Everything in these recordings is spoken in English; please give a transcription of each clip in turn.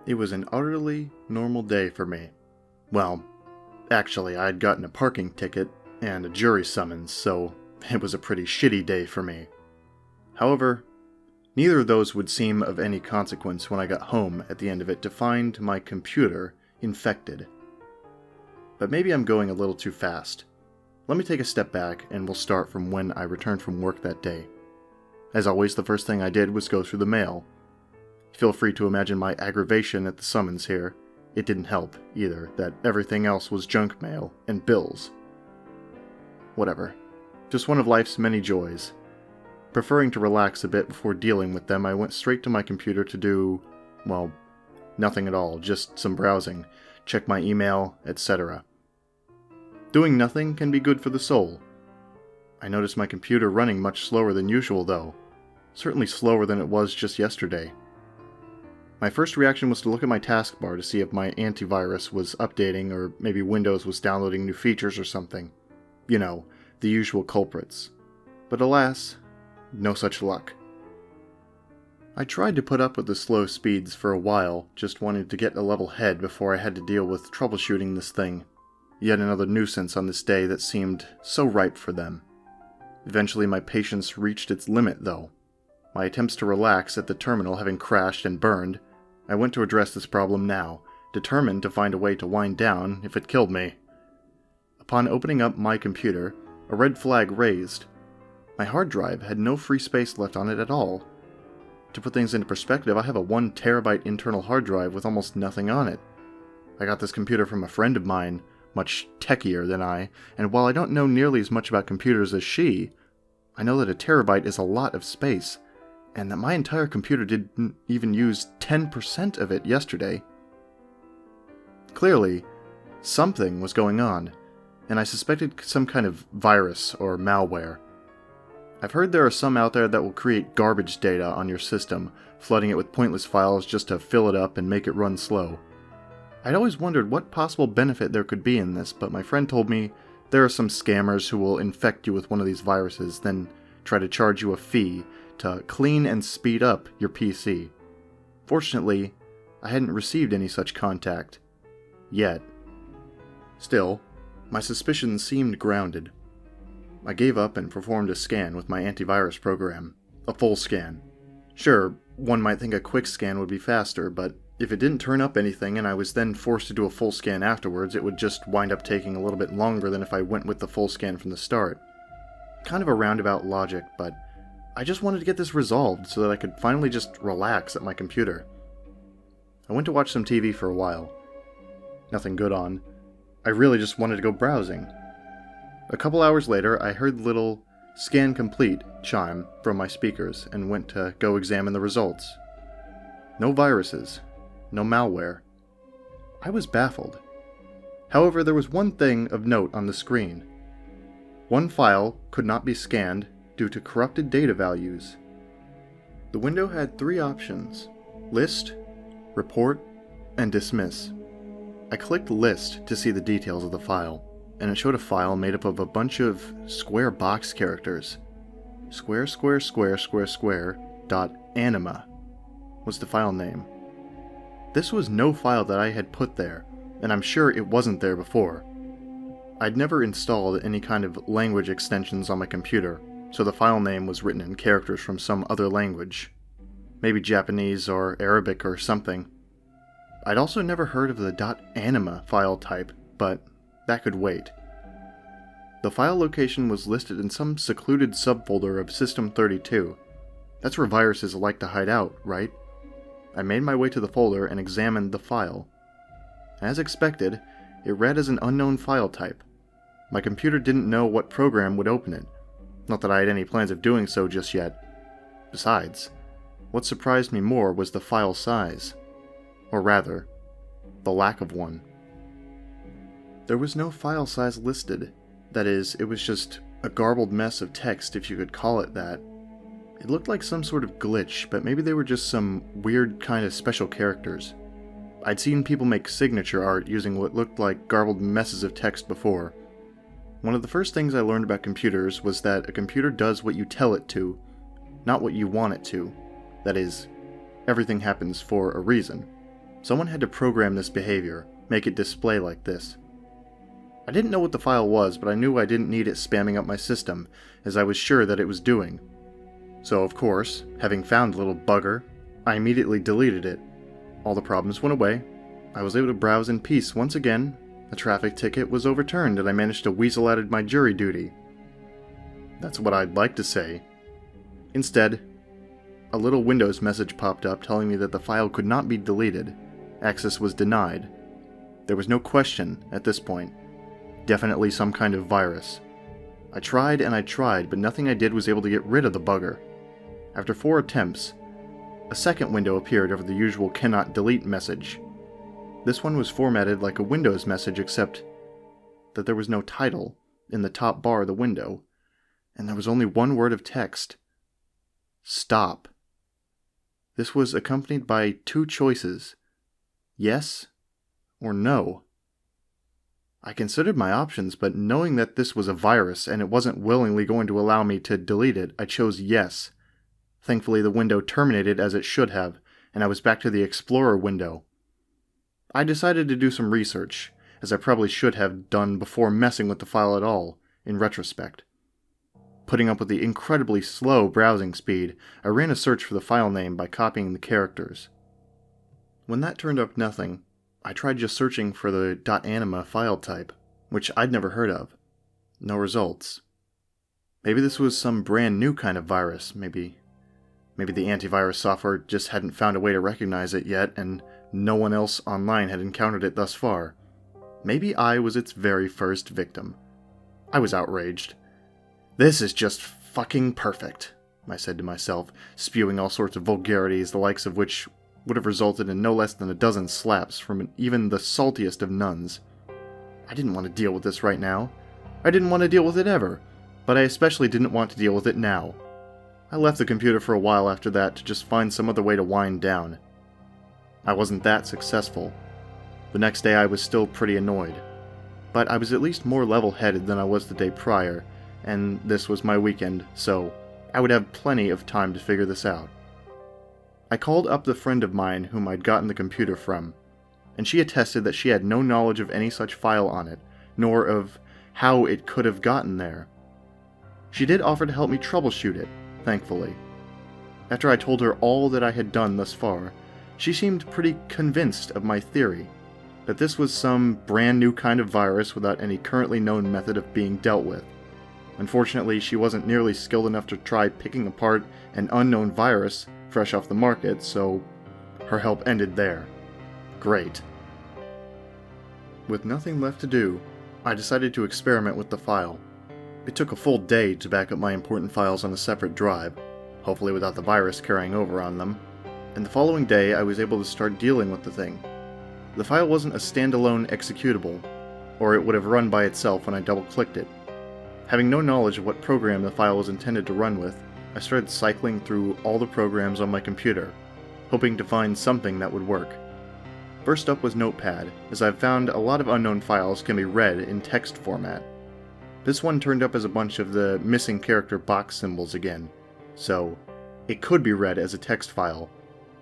It was an utterly normal day for me. Well, actually, I'd gotten a parking ticket and a jury summons, so it was a pretty shitty day for me. However, neither of those would seem of any consequence when I got home at the end of it to find my computer infected. But maybe I'm going a little too fast. Let me take a step back and we'll start from when I returned from work that day. As always, the first thing I did was go through the mail. Feel free to imagine my aggravation at the summons here. It didn't help, either, that everything else was junk mail and bills. Whatever. Just one of life's many joys. Preferring to relax a bit before dealing with them, I went straight to my computer to do, well, nothing at all, just some browsing, check my email, etc. Doing nothing can be good for the soul. I noticed my computer running much slower than usual, though. Certainly slower than it was just yesterday. My first reaction was to look at my taskbar to see if my antivirus was updating or maybe Windows was downloading new features or something. You know, the usual culprits. But alas, no such luck. I tried to put up with the slow speeds for a while, just wanting to get a level head before I had to deal with troubleshooting this thing. Yet another nuisance on this day that seemed so ripe for them. Eventually my patience reached its limit, though. My attempts to relax at the terminal having crashed and burned, I went to address this problem now, determined to find a way to wind down if it killed me. Upon opening up my computer, a red flag raised. My hard drive had no free space left on it at all. To put things into perspective, I have a 1 terabyte internal hard drive with almost nothing on it. I got this computer from a friend of mine, much techier than I, and while I don't know nearly as much about computers as she, I know that a terabyte is a lot of space, and that my entire computer didn't even use 10% of it yesterday. Clearly, something was going on, and I suspected some kind of virus or malware. I've heard there are some out there that will create garbage data on your system, flooding it with pointless files just to fill it up and make it run slow. I'd always wondered what possible benefit there could be in this, but my friend told me there are some scammers who will infect you with one of these viruses, then try to charge you a fee to clean and speed up your PC. Fortunately, I hadn't received any such contact. Yet. Still, my suspicions seemed grounded. I gave up and performed a scan with my antivirus program. A full scan. Sure, one might think a quick scan would be faster, but if it didn't turn up anything and I was then forced to do a full scan afterwards, it would just wind up taking a little bit longer than if I went with the full scan from the start. Kind of a roundabout logic, but I just wanted to get this resolved so that I could finally just relax at my computer. I went to watch some TV for a while. Nothing good on. I really just wanted to go browsing. A couple hours later, I heard the little "scan complete" chime from my speakers and went to go examine the results. No viruses. No malware. I was baffled. However, there was one thing of note on the screen. One file could not be scanned due to corrupted data values. The window had 3 options: List, Report, and Dismiss. I clicked List to see the details of the file, and it showed a file made up of a bunch of square box characters. Square square square square square .anima was the file name. This was no file that I had put there, and I'm sure it wasn't there before. I'd never installed any kind of language extensions on my computer, so the file name was written in characters from some other language. Maybe Japanese or Arabic or something. I'd also never heard of the .anima file type, but that could wait. The file location was listed in some secluded subfolder of System32. That's where viruses like to hide out, right? I made my way to the folder and examined the file. As expected, it read as an unknown file type. My computer didn't know what program would open it. Not that I had any plans of doing so just yet. Besides, what surprised me more was the file size. Or rather, the lack of one. There was no file size listed. That is, it was just a garbled mess of text, if you could call it that. It looked like some sort of glitch, but maybe they were just some weird kind of special characters. I'd seen people make signature art using what looked like garbled messes of text before. One of the first things I learned about computers was that a computer does what you tell it to, not what you want it to. That is, everything happens for a reason. Someone had to program this behavior, make it display like this. I didn't know what the file was, but I knew I didn't need it spamming up my system, as I was sure that it was doing. So of course, having found the little bugger, I immediately deleted it. All the problems went away. I was able to browse in peace once again. A traffic ticket was overturned and I managed to weasel out of my jury duty. That's what I'd like to say. Instead, a little Windows message popped up telling me that the file could not be deleted. Access was denied. There was no question at this point. Definitely some kind of virus. I tried and I tried, but nothing I did was able to get rid of the bugger. After 4 attempts, a second window appeared over the usual cannot delete message. This one was formatted like a Windows message, except that there was no title in the top bar of the window, and there was only one word of text. Stop. This was accompanied by 2 choices. Yes or no. I considered my options, but knowing that this was a virus and it wasn't willingly going to allow me to delete it, I chose yes. Thankfully, the window terminated as it should have, and I was back to the Explorer window. I decided to do some research, as I probably should have done before messing with the file at all, in retrospect. Putting up with the incredibly slow browsing speed, I ran a search for the file name by copying the characters. When that turned up nothing, I tried just searching for the .anima file type, which I'd never heard of. No results. Maybe this was some brand new kind of virus. Maybe the antivirus software just hadn't found a way to recognize it yet, and no one else online had encountered it thus far. Maybe I was its very first victim. I was outraged. This is just fucking perfect, I said to myself, spewing all sorts of vulgarities, the likes of which would have resulted in no less than a dozen slaps from even the saltiest of nuns. I didn't want to deal with this right now. I didn't want to deal with it ever, but I especially didn't want to deal with it now. I left the computer for a while after that to just find some other way to wind down. I wasn't that successful. The next day I was still pretty annoyed, but I was at least more level-headed than I was the day prior, and this was my weekend, so I would have plenty of time to figure this out. I called up the friend of mine whom I'd gotten the computer from, and she attested that she had no knowledge of any such file on it, nor of how it could have gotten there. She did offer to help me troubleshoot it, thankfully. After I told her all that I had done thus far, she seemed pretty convinced of my theory, that this was some brand new kind of virus without any currently known method of being dealt with. Unfortunately, she wasn't nearly skilled enough to try picking apart an unknown virus fresh off the market, so her help ended there. Great. With nothing left to do, I decided to experiment with the file. It took a full day to back up my important files on a separate drive, hopefully without the virus carrying over on them, and the following day I was able to start dealing with the thing. The file wasn't a standalone executable, or it would have run by itself when I double-clicked it. Having no knowledge of what program the file was intended to run with, I started cycling through all the programs on my computer, hoping to find something that would work. First up was Notepad, as I've found a lot of unknown files can be read in text format. This one turned up as a bunch of the missing character box symbols again, so it could be read as a text file,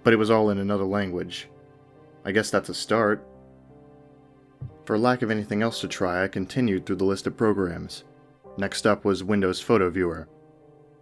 but it was all in another language. I guess that's a start. For lack of anything else to try, I continued through the list of programs. Next up was Windows Photo Viewer.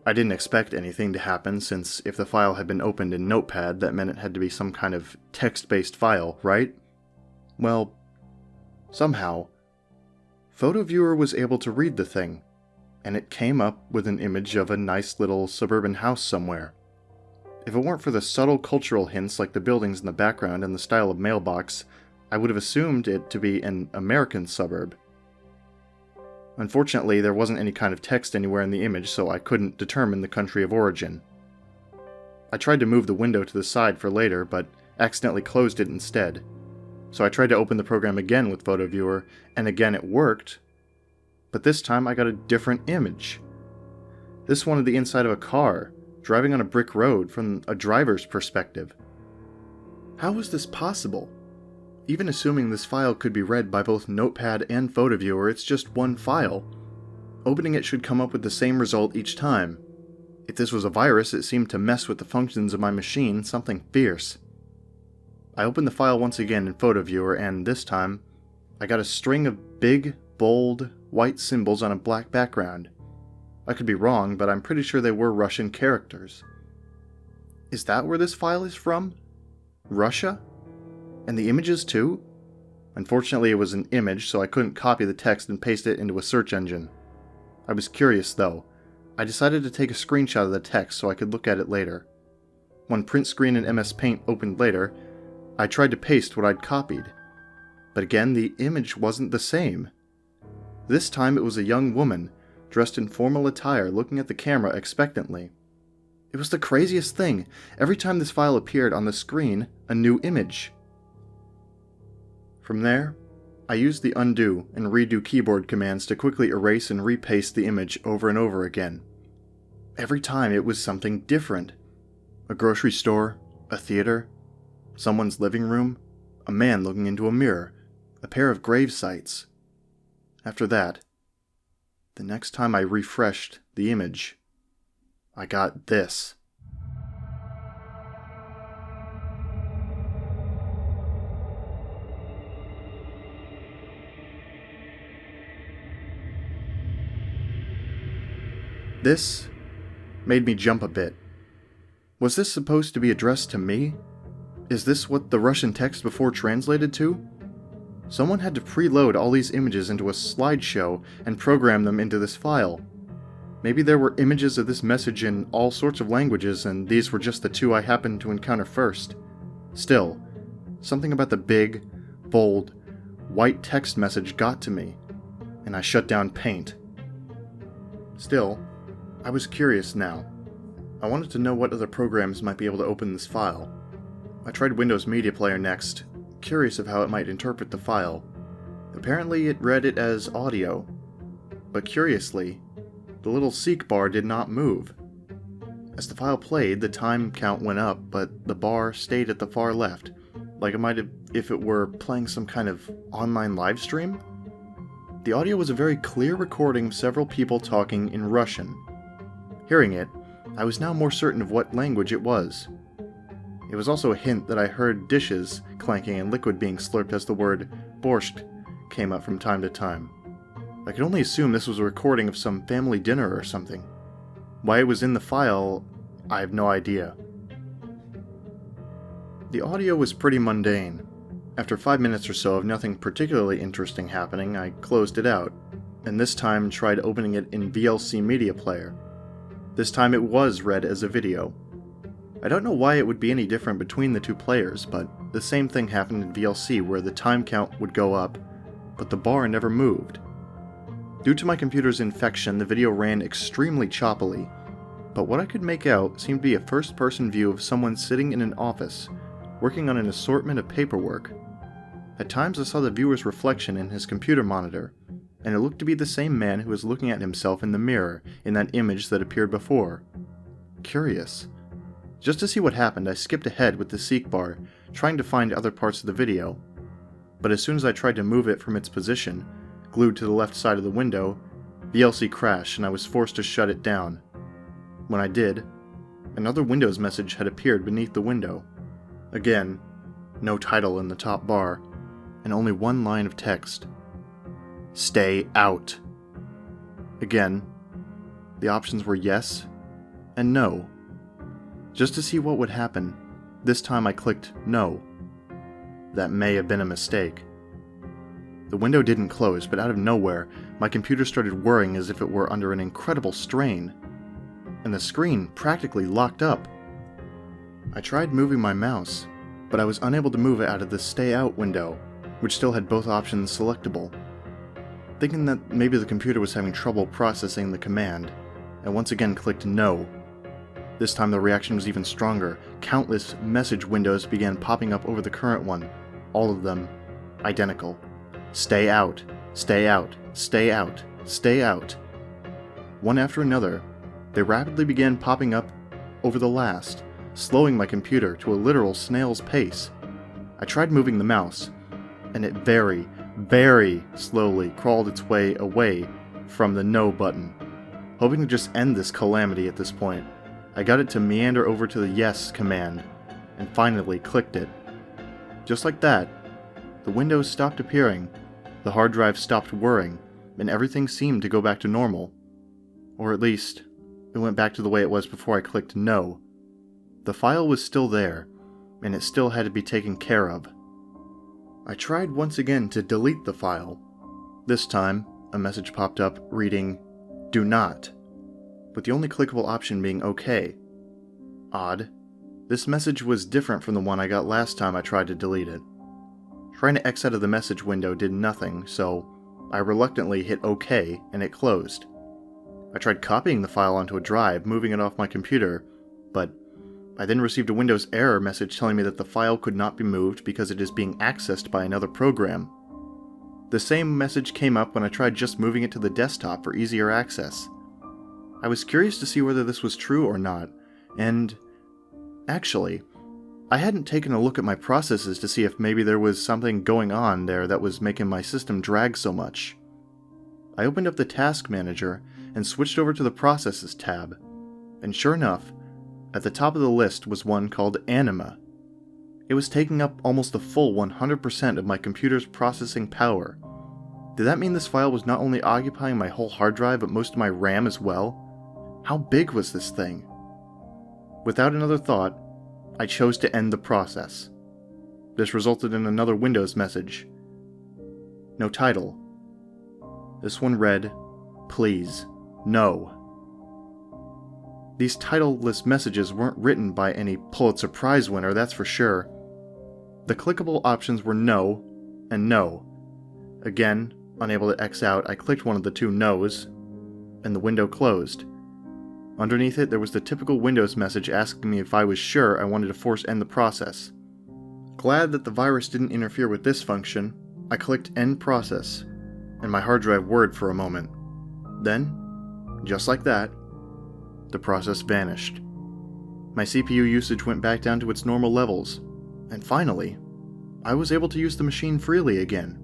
I didn't expect anything to happen, since if the file had been opened in Notepad, that meant it had to be some kind of text-based file, right? Well, somehow, Photo Viewer was able to read the thing, and it came up with an image of a nice little suburban house somewhere. If it weren't for the subtle cultural hints like the buildings in the background and the style of mailbox, I would have assumed it to be an American suburb. Unfortunately, there wasn't any kind of text anywhere in the image, so I couldn't determine the country of origin. I tried to move the window to the side for later, but accidentally closed it instead. So I tried to open the program again with Photo Viewer, and again it worked, but this time I got a different image. This one of the inside of a car, driving on a brick road from a driver's perspective. How was this possible? Even assuming this file could be read by both Notepad and Photo Viewer, it's just one file. Opening it should come up with the same result each time. If this was a virus, it seemed to mess with the functions of my machine, something fierce. I opened the file once again in Photo Viewer, and this time, I got a string of big, bold, white symbols on a black background. I could be wrong, but I'm pretty sure they were Russian characters. Is that where this file is from? Russia? And the images too? Unfortunately, it was an image, so I couldn't copy the text and paste it into a search engine. I was curious, though. I decided to take a screenshot of the text so I could look at it later. When print screen and MS Paint opened later, I tried to paste what I'd copied. But again, the image wasn't the same. This time it was a young woman, dressed in formal attire, looking at the camera expectantly. It was the craziest thing. Every time this file appeared on the screen, a new image. From there, I used the undo and redo keyboard commands to quickly erase and repaste the image over and over again. Every time it was something different. A grocery store, a theater, someone's living room, a man looking into a mirror, a pair of grave sites. After that, the next time I refreshed the image, I got this. This made me jump a bit. Was this supposed to be addressed to me? Is this what the Russian text before translated to? Someone had to preload all these images into a slideshow and program them into this file. Maybe there were images of this message in all sorts of languages, and these were just the two I happened to encounter first. Still, something about the big, bold, white text message got to me, and I shut down Paint. Still, I was curious now. I wanted to know what other programs might be able to open this file. I tried Windows Media Player next, curious of how it might interpret the file. Apparently it read it as audio, but curiously, the little seek bar did not move. As the file played, the time count went up, but the bar stayed at the far left, like it might have if it were playing some kind of online live stream. The audio was a very clear recording of several people talking in Russian. Hearing it, I was now more certain of what language it was. It was also a hint that I heard dishes clanking and liquid being slurped as the word borscht came up from time to time. I could only assume this was a recording of some family dinner or something. Why it was in the file, I have no idea. The audio was pretty mundane. After 5 minutes or so of nothing particularly interesting happening, I closed it out, and this time tried opening it in VLC Media Player. This time it was read as a video. I don't know why it would be any different between the two players, but the same thing happened in VLC where the time count would go up, but the bar never moved. Due to my computer's infection, the video ran extremely choppily, but what I could make out seemed to be a first-person view of someone sitting in an office, working on an assortment of paperwork. At times I saw the viewer's reflection in his computer monitor, and it looked to be the same man who was looking at himself in the mirror in that image that appeared before. Curious. Just to see what happened, I skipped ahead with the seek bar, trying to find other parts of the video. But as soon as I tried to move it from its position, glued to the left side of the window, VLC crashed and I was forced to shut it down. When I did, another Windows message had appeared beneath the window. Again, no title in the top bar, and only one line of text. Stay out. Again, the options were yes and no. Just to see what would happen, this time I clicked no. That may have been a mistake. The window didn't close, but out of nowhere, my computer started whirring as if it were under an incredible strain, and the screen practically locked up. I tried moving my mouse, but I was unable to move it out of the Stay Out window, which still had both options selectable. Thinking that maybe the computer was having trouble processing the command, I once again clicked no. This time the reaction was even stronger. Countless message windows began popping up over the current one, all of them identical. Stay out, stay out, stay out, stay out. One after another, they rapidly began popping up over the last, slowing my computer to a literal snail's pace. I tried moving the mouse, and it very, very slowly crawled its way away from the no button. Hoping to just end this calamity at this point, I got it to meander over to the yes command, and finally clicked it. Just like that, the windows stopped appearing, the hard drive stopped whirring, and everything seemed to go back to normal. Or at least, it went back to the way it was before I clicked no. The file was still there, and it still had to be taken care of. I tried once again to delete the file. This time, a message popped up reading, "Do not," with the only clickable option being OK. Odd. This message was different from the one I got last time I tried to delete it. Trying to X out of the message window did nothing, so I reluctantly hit OK and it closed. I tried copying the file onto a drive, moving it off my computer, but I then received a Windows error message telling me that the file could not be moved because it is being accessed by another program. The same message came up when I tried just moving it to the desktop for easier access. I was curious to see whether this was true or not, and actually, I hadn't taken a look at my processes to see if maybe there was something going on there that was making my system drag so much. I opened up the Task Manager and switched over to the Processes tab, and sure enough, at the top of the list was one called Anima. It was taking up almost the full 100% of my computer's processing power. Did that mean this file was not only occupying my whole hard drive but most of my RAM as well? How big was this thing? Without another thought, I chose to end the process. This resulted in another Windows message. No title. This one read, "Please, no." These titleless messages weren't written by any Pulitzer Prize winner, that's for sure. The clickable options were no and no. Again, unable to X out, I clicked one of the two no's, and the window closed. Underneath it, there was the typical Windows message asking me if I was sure I wanted to force end the process. Glad that the virus didn't interfere with this function, I clicked End Process, and my hard drive whirred for a moment. Then, just like that, the process vanished. My CPU usage went back down to its normal levels, and finally, I was able to use the machine freely again.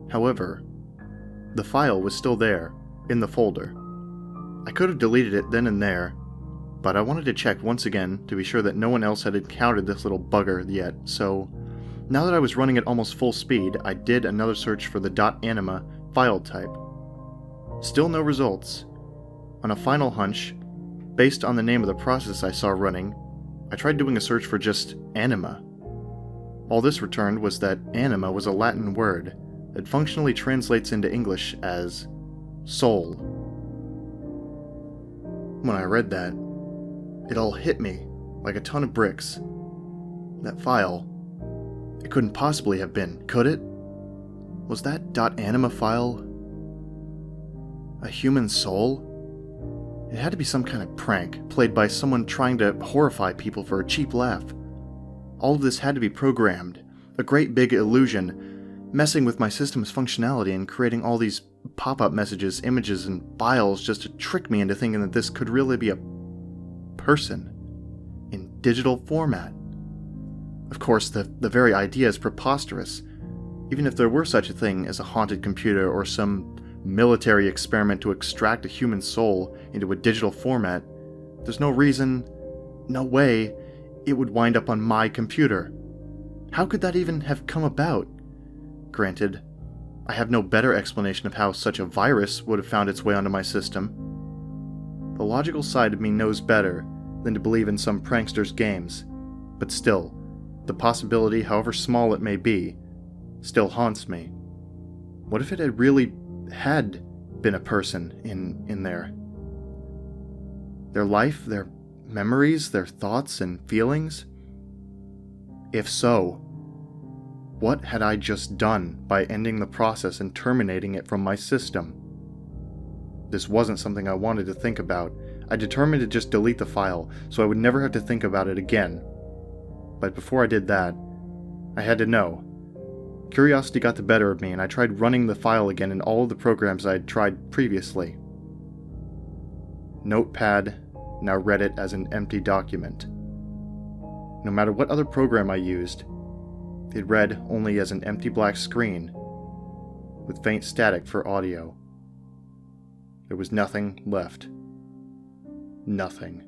However, the file was still there, in the folder. I could have deleted it then and there, but I wanted to check once again to be sure that no one else had encountered this little bugger yet, so now that I was running at almost full speed, I did another search for the .anima file type. Still no results. On a final hunch, based on the name of the process I saw running, I tried doing a search for just Anima. All this returned was that Anima was a Latin word that functionally translates into English as soul. When I read that, it all hit me like a ton of bricks. That file, it couldn't possibly have been, could it? Was that .anima file a human soul? It had to be some kind of prank, played by someone trying to horrify people for a cheap laugh. All of this had to be programmed, a great big illusion, messing with my system's functionality and creating all these pop-up messages, images, and files just to trick me into thinking that this could really be a person in digital format. Of course, the very idea is preposterous. Even if there were such a thing as a haunted computer or some military experiment to extract a human soul into a digital format, there's no reason, no way, it would wind up on my computer. How could that even have come about? Granted, I have no better explanation of how such a virus would have found its way onto my system. The logical side of me knows better than to believe in some prankster's games, but still, the possibility, however small it may be, still haunts me. What if it had really had been a person in there? Their life, their memories, their thoughts and feelings? If so, what had I just done by ending the process and terminating it from my system? This wasn't something I wanted to think about. I determined to just delete the file so I would never have to think about it again. But before I did that, I had to know. Curiosity got the better of me, and I tried running the file again in all of the programs I had tried previously. Notepad now read it as an empty document. No matter what other program I used, it read only as an empty black screen, with faint static for audio. There was nothing left. Nothing.